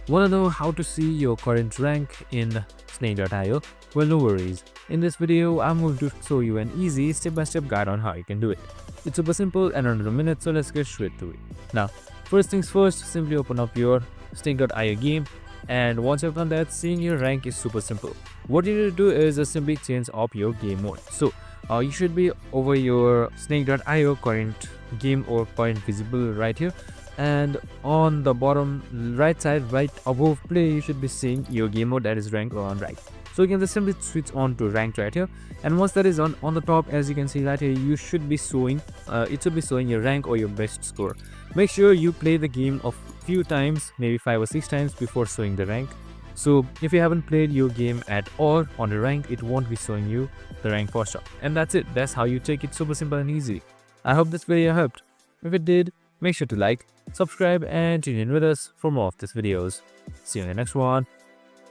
Wanna know how to see your current rank in Snake.io? Well, no worries. In this video, I'm going to show you an easy step-by-step guide on how you can do it. It's super simple and under a minute, so let's get straight to it. Now, first things first, simply open up your Snake.io game, and once you've done that, seeing your rank is super simple. What you need to do is simply change up your game mode. So, you should be over your Snake.io current game or current visible right here, and on the bottom right side right above play you should be seeing your game mode, that is rank on right. So you can just simply switch on to ranked right here, and once that is on the top, as you can see right here, you should be showing it should be showing your rank or your best score. Make sure you play the game a few times, maybe 5 or 6 times before showing the rank. So if you haven't played your game at all on the rank, it won't be showing you the rank first up. And that's it. That's how you take it super simple and easy. I hope this video helped. If it did, make sure to like, subscribe and tune in with us for more of these videos. See you in the next one.